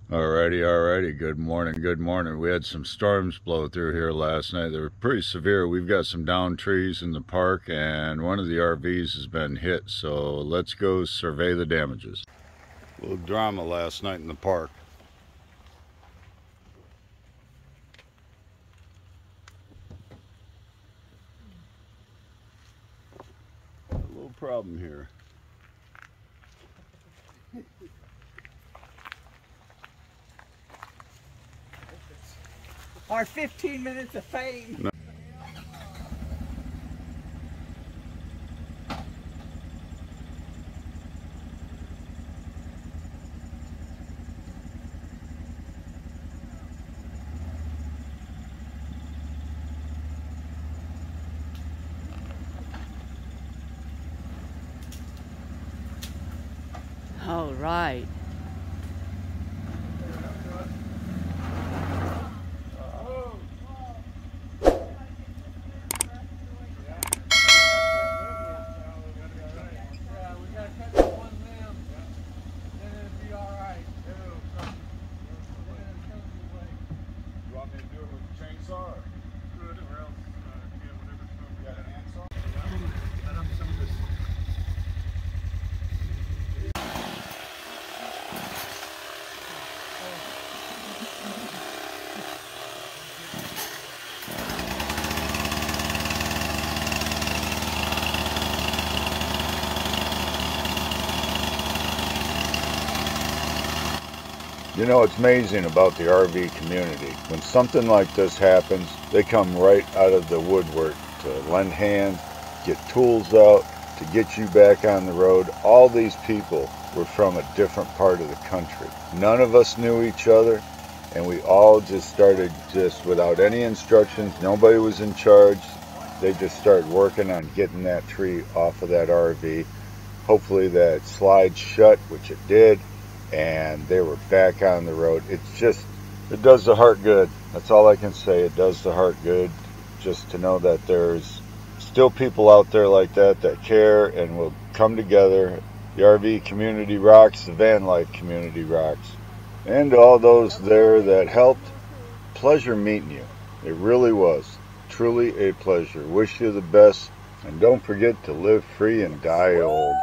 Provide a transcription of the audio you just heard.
Alrighty. Good morning. We had some storms blow through here last night. They were pretty severe. We've got some downed trees in the park, and one of the RVs has been hit. So let's go survey the damages. A little drama last night in the park. A little problem here. Our 15 minutes of fame. No. All right. You know, it's amazing about the RV community. When something like this happens, they come right out of the woodwork to lend hands, get tools out, to get you back on the road. All these people were from a different part of the country. None of us knew each other, and we all just started without any instructions. Nobody was in charge. They just started working on getting that tree off of that RV. Hopefully that slide shut, which it did, and they were back on the road. It does the heart good. That's all I can say. It does the heart good just to know that there's still people out there like that care and will come together. The RV community rocks, the van life community rocks. And all those there that helped, pleasure meeting you. It really was. Truly a pleasure. Wish you the best, and don't forget to live free and die old.